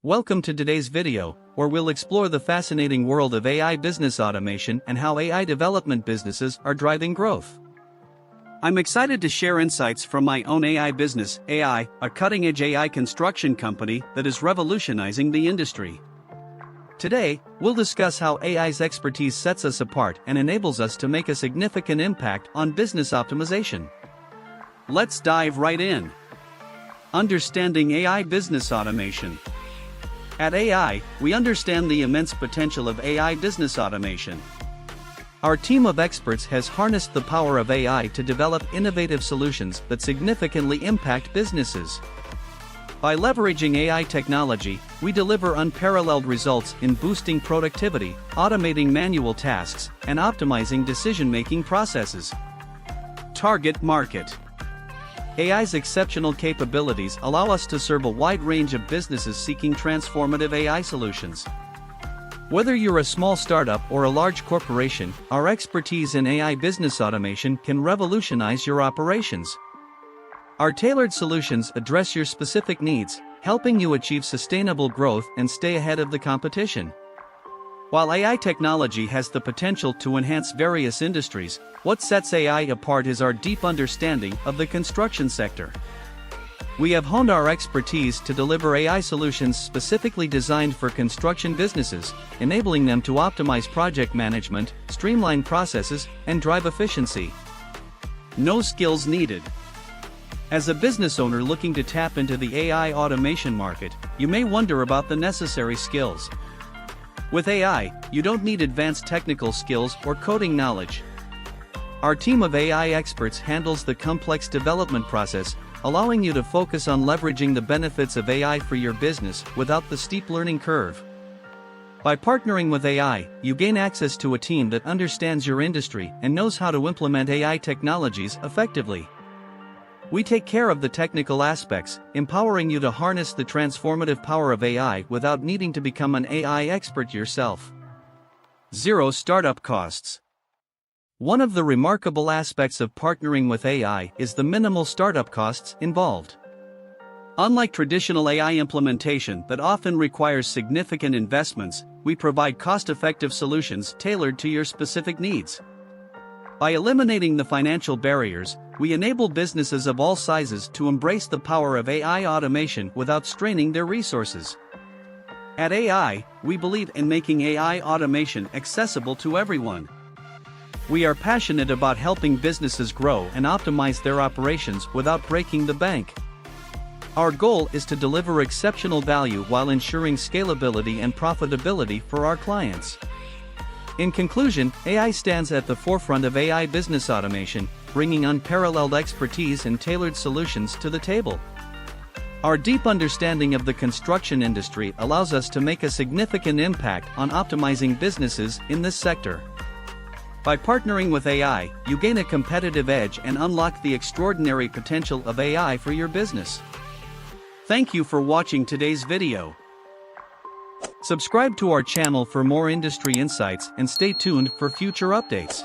Welcome to today's video, where we'll explore the fascinating world of AI business automation and how AI development businesses are driving growth. I'm excited to share insights from my own AI business, AI, a cutting-edge AI construction company that is revolutionizing the industry. Today, we'll discuss how AI's expertise sets us apart and enables us to make a significant impact on business optimization. Let's dive right in. Understanding AI business automation. At AI, we understand the immense potential of AI business automation. Our team of experts has harnessed the power of AI to develop innovative solutions that significantly impact businesses. By leveraging AI technology, we deliver unparalleled results in boosting productivity, automating manual tasks, and optimizing decision-making processes. Target market. AI's exceptional capabilities allow us to serve a wide range of businesses seeking transformative AI solutions. Whether you're a small startup or a large corporation, our expertise in AI business automation can revolutionize your operations. Our tailored solutions address your specific needs, helping you achieve sustainable growth and stay ahead of the competition. While AI technology has the potential to enhance various industries, what sets AI apart is our deep understanding of the construction sector. We have honed our expertise to deliver AI solutions specifically designed for construction businesses, enabling them to optimize project management, streamline processes, and drive efficiency. No skills needed. As a business owner looking to tap into the AI automation market, you may wonder about the necessary skills. With AI, you don't need advanced technical skills or coding knowledge. Our team of AI experts handles the complex development process, allowing you to focus on leveraging the benefits of AI for your business without the steep learning curve. By partnering with AI, you gain access to a team that understands your industry and knows how to implement AI technologies effectively. We take care of the technical aspects, empowering you to harness the transformative power of AI without needing to become an AI expert yourself. Zero startup costs. One of the remarkable aspects of partnering with AI is the minimal startup costs involved. Unlike traditional AI implementation that often requires significant investments, we provide cost-effective solutions tailored to your specific needs. By eliminating the financial barriers, we enable businesses of all sizes to embrace the power of AI automation without straining their resources. At AI, we believe in making AI automation accessible to everyone. We are passionate about helping businesses grow and optimize their operations without breaking the bank. Our goal is to deliver exceptional value while ensuring scalability and profitability for our clients. In conclusion, AI stands at the forefront of AI business automation, bringing unparalleled expertise and tailored solutions to the table. Our deep understanding of the construction industry allows us to make a significant impact on optimizing businesses in this sector. By partnering with AI, you gain a competitive edge and unlock the extraordinary potential of AI for your business. Thank you for watching today's video. Subscribe to our channel for more industry insights and stay tuned for future updates.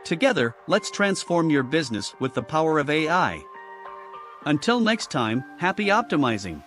Together, let's transform your business with the power of AI. Until next time, happy optimizing!